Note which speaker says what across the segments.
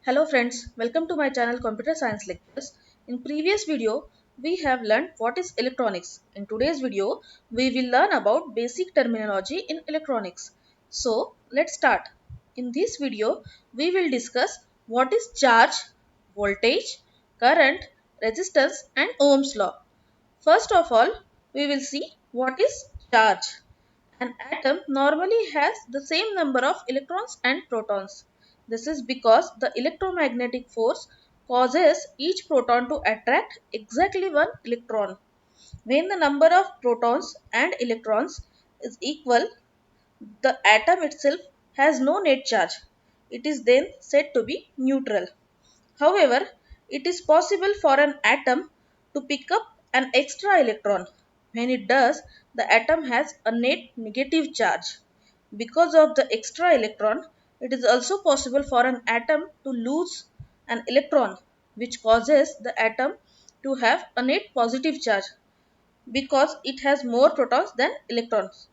Speaker 1: Hello friends, welcome to my channel Computer Science Lectures. In previous video, we have learned what is electronics. In today's video, we will learn about basic terminology in electronics. So, let's start. In this video, we will discuss what is charge, voltage, current, resistance and Ohm's law. First of all, we will see what is charge. An atom normally has the same number of electrons and protons. This is because the electromagnetic force causes each proton to attract exactly one electron. When the number of protons and electrons is equal, the atom itself has no net charge. It is then said to be neutral. However, it is possible for an atom to pick up an extra electron. When it does, the atom has a net negative charge. Because of the extra electron, it is also possible for an atom to lose an electron, which causes the atom to have a net positive charge because it has more protons than electrons.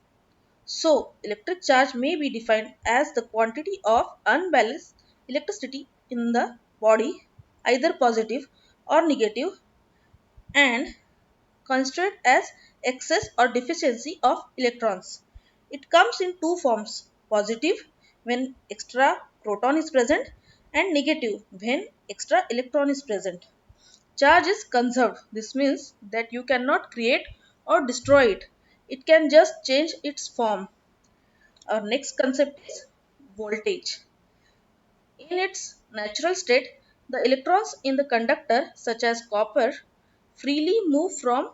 Speaker 1: So, electric charge may be defined as the quantity of unbalanced electricity in the body, either positive or negative, and considered as excess or deficiency of electrons. It comes in two forms: positive when extra proton is present and negative when extra electron is present. Charge is conserved. This means that you cannot create or destroy it. It can just change its form. Our next concept is voltage. In its natural state, the electrons in the conductor, such as copper, freely move from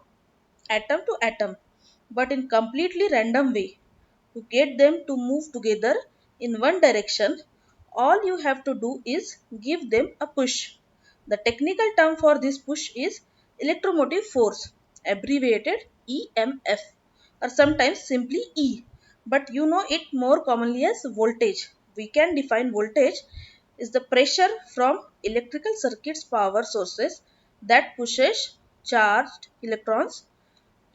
Speaker 1: atom to atom, but in completely random way. To get them to move together in one direction, all you have to do is give them a push. The technical term for this push is electromotive force, abbreviated EMF, or sometimes simply E, but you know it more commonly as voltage. We can define voltage is the pressure from electrical circuits power sources that pushes charged electrons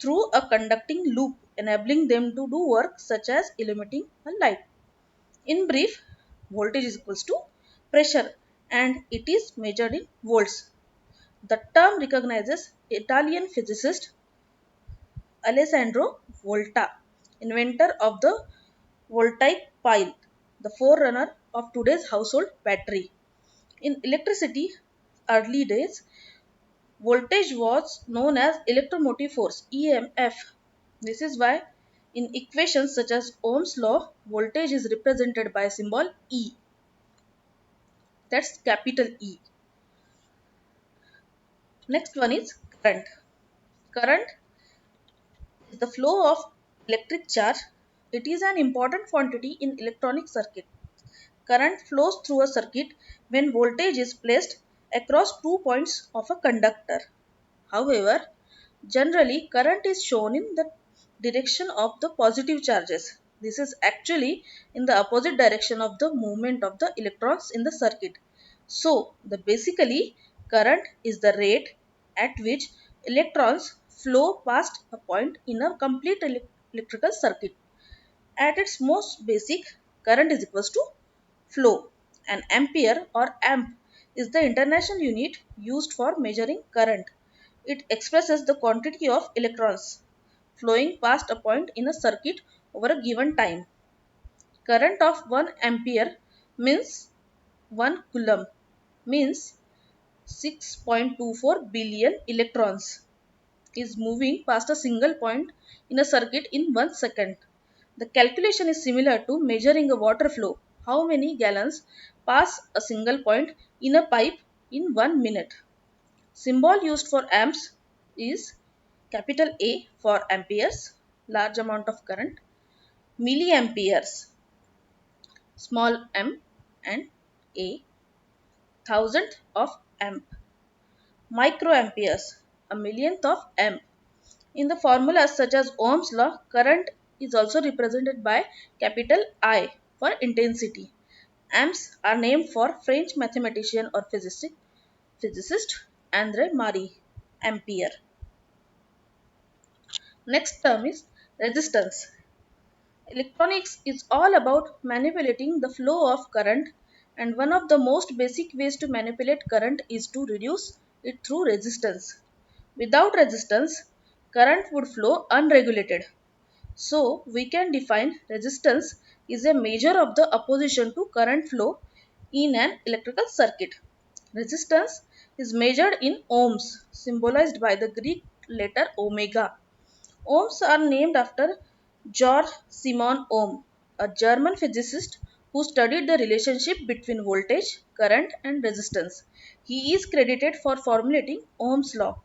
Speaker 1: through a conducting loop, enabling them to do work such as illuminating a light. In brief, voltage is equals to pressure and it is measured in volts. The term recognizes Italian physicist Alessandro Volta, inventor of the voltaic pile, the forerunner of today's household battery. In electricity early days, voltage was known as electromotive force EMF. This is why in equations such as Ohm's law, voltage is represented by a symbol E. That's capital E. Next one is current. Current is the flow of electric charge. It is an important quantity in electronic circuit. Current flows through a circuit when voltage is placed across 2 points of a conductor. However, generally current is shown in the direction of the positive charges. This is actually in the opposite direction of the movement of the electrons in the circuit. So, the basically current is the rate at which electrons flow past a point in a complete electrical circuit. At its most basic, current is equals to flow. An ampere or amp is the international unit used for measuring current. It expresses the quantity of electrons flowing past a point in a circuit over a given time. Current of 1 ampere means 1 coulomb means 6.24 billion electrons is moving past a single point in a circuit in 1 second. The calculation is similar to measuring a water flow. How many gallons pass a single point in a pipe in 1 minute? Symbol used for amps is capital A for amperes, large amount of current, milliamperes, small m, and A, thousandth of amp, microamperes, a millionth of amp. In the formulas such as Ohm's law, current is also represented by capital I for intensity. Amps are named for French mathematician or physicist André Marie Ampere. Next term is resistance. Electronics is all about manipulating the flow of current and one of the most basic ways to manipulate current is to reduce it through resistance. Without resistance, current would flow unregulated. So, we can define resistance is a measure of the opposition to current flow in an electrical circuit. Resistance is measured in ohms, symbolized by the Greek letter omega. Ohms are named after Georg Simon Ohm, a German physicist who studied the relationship between voltage, current, and resistance. He is credited for formulating Ohm's law.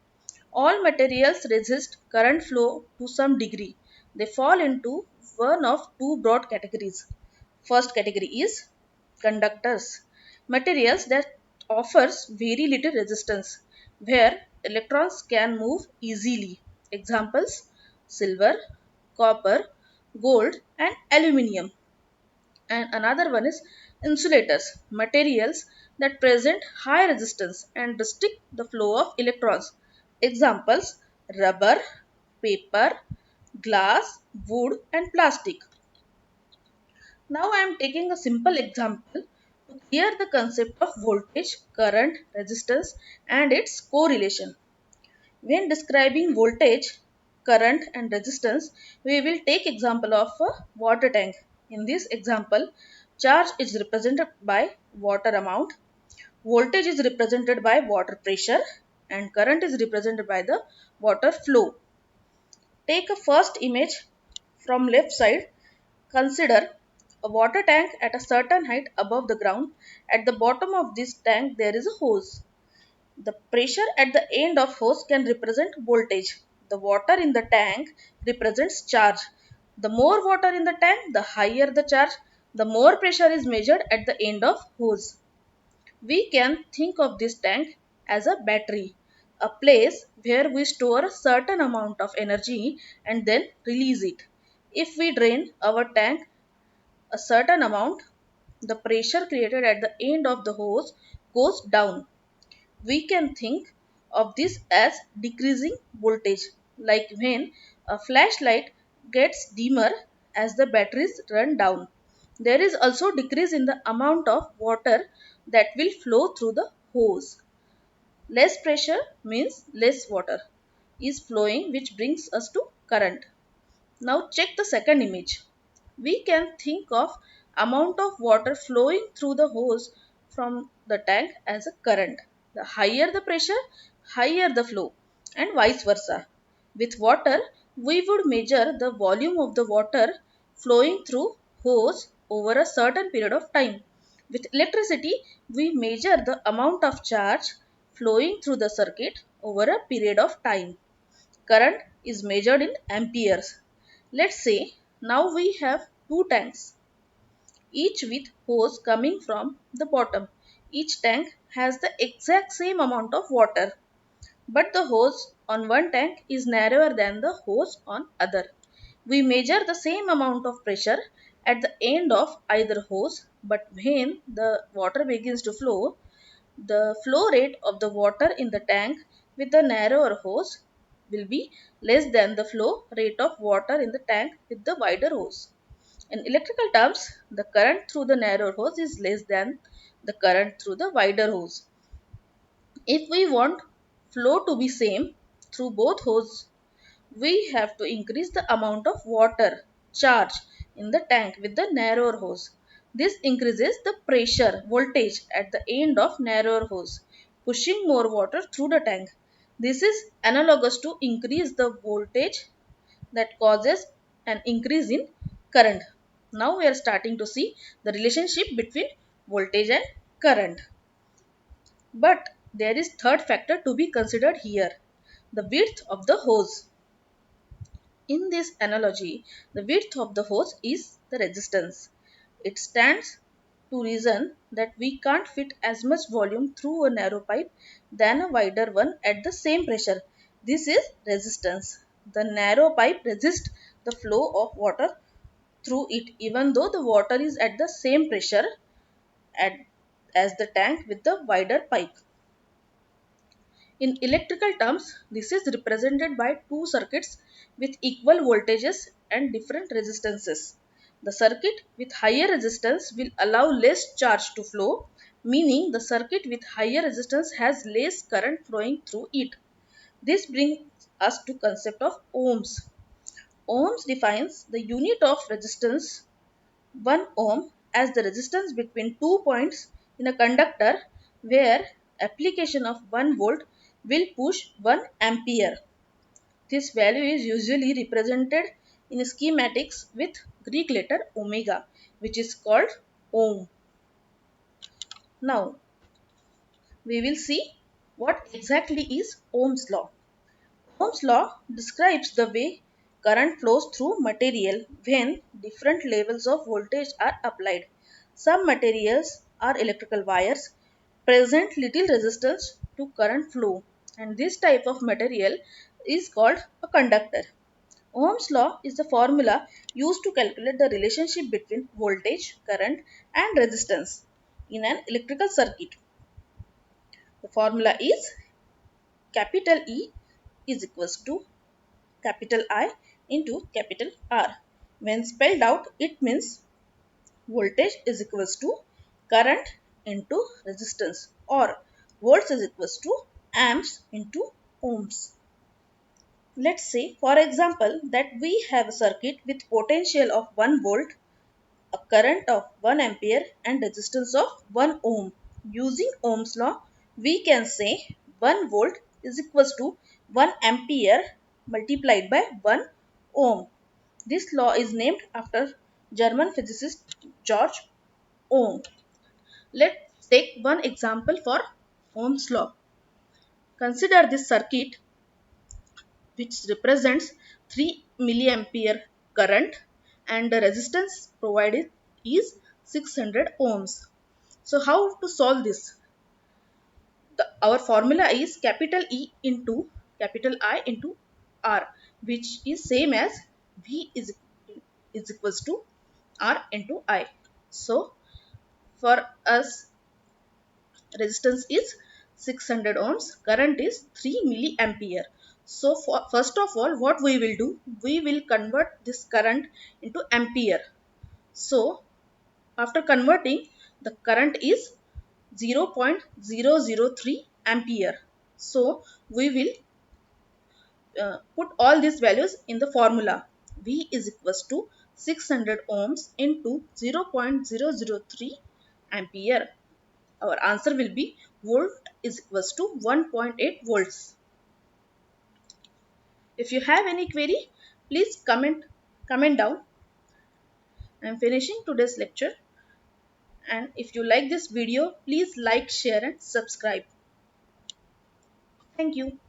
Speaker 1: All materials resist current flow to some degree. They fall into one of two broad categories. First category is conductors, materials that offers very little resistance, where electrons can move easily. Examples: silver, copper, gold, and aluminium. And another one is insulators, materials that present high resistance and restrict the flow of electrons. Examples: rubber, paper, glass, wood, and plastic. Now I am taking a simple example to clear the concept of voltage, current, resistance, and its correlation. When describing voltage, current, and resistance, we will take example of a water tank. In this example, charge is represented by water amount, voltage is represented by water pressure, and current is represented by the water flow. Take a first image from left side. Consider a water tank at a certain height above the ground. At the bottom of this tank there is a hose. The pressure at the end of hose can represent voltage. The water in the tank represents charge. The more water in the tank, the higher the charge, the more pressure is measured at the end of hose. We can think of this tank as a battery, a place where we store a certain amount of energy and then release it. If we drain our tank a certain amount, the pressure created at the end of the hose goes down. We can think of this as decreasing voltage, like when a flashlight gets dimmer as the batteries run down. There is also decrease in the amount of water that will flow through the hose. Less pressure means less water is flowing, which brings us to current. Now check the second image. We can think of amount of water flowing through the hose from the tank as a current. The higher the pressure, higher the flow, and vice versa. With water, we would measure the volume of the water flowing through hose over a certain period of time. With electricity, we measure the amount of charge flowing through the circuit over a period of time. Current is measured in amperes. Let's say now we have two tanks, each with hose coming from the bottom. Each tank has the exact same amount of water, but the hose on one tank is narrower than the hose on other. We measure the same amount of pressure at the end of either hose, but when the water begins to flow, the flow rate of the water in the tank with the narrower hose will be less than the flow rate of water in the tank with the wider hose. In electrical terms, the current through the narrow hose is less than the current through the wider hose. If we want flow to be same through both hoses, we have to increase the amount of water charge in the tank with the narrower hose. This increases the pressure voltage at the end of narrower hose, pushing more water through the tank. This is analogous to increase the voltage that causes an increase in current. Now we are starting to see the relationship between voltage and current. But there is third factor to be considered here, the width of the hose. In this analogy, the width of the hose is the resistance. It stands to reason that we can't fit as much volume through a narrow pipe than a wider one at the same pressure. This is resistance. The narrow pipe resists the flow of water through it even though the water is at the same pressure at, as the tank with the wider pipe. In electrical terms, this is represented by two circuits with equal voltages and different resistances. The circuit with higher resistance will allow less charge to flow, meaning the circuit with higher resistance has less current flowing through it. This brings us to concept of ohms. Ohms defines the unit of resistance 1 ohm as the resistance between 2 points in a conductor where application of 1 volt will push 1 ampere. This value is usually represented in schematics with Greek letter omega, which is called ohm. Now we will see what exactly is Ohm's law. Ohm's law describes the way current flows through material when different levels of voltage are applied. Some materials are electrical wires present little resistance to current flow, and this type of material is called a conductor. Ohm's law is the formula used to calculate the relationship between voltage, current and resistance in an electrical circuit. The formula is capital E is equals to capital I into capital R. When spelled out, it means voltage is equals to current into resistance, or volts is equals to amps into ohms. Let's say, for example, that we have a circuit with potential of 1 volt, a current of 1 ampere and resistance of 1 ohm. Using Ohm's law, we can say 1 volt is equals to 1 ampere multiplied by 1 ohm. This law is named after German physicist George Ohm. Let's take one example for Ohm's law. Consider this circuit which represents 3 milliampere current and the resistance provided is 600 ohms. So how to solve this? Our formula is capital E into capital I into R, which is same as V is equals to R into I. So for us resistance is 600 ohms, current is 3 milliampere. So first of all, what we will do, we will convert this current into ampere. So after converting, the current is 0.003 ampere. So we will put all these values in the formula. V is equals to 600 ohms into 0.003 ampere. Our answer will be volt is equals to 1.8 volts. If you have any query, please comment down. I am finishing today's lecture, and if you like this video, please like, share and subscribe. Thank you.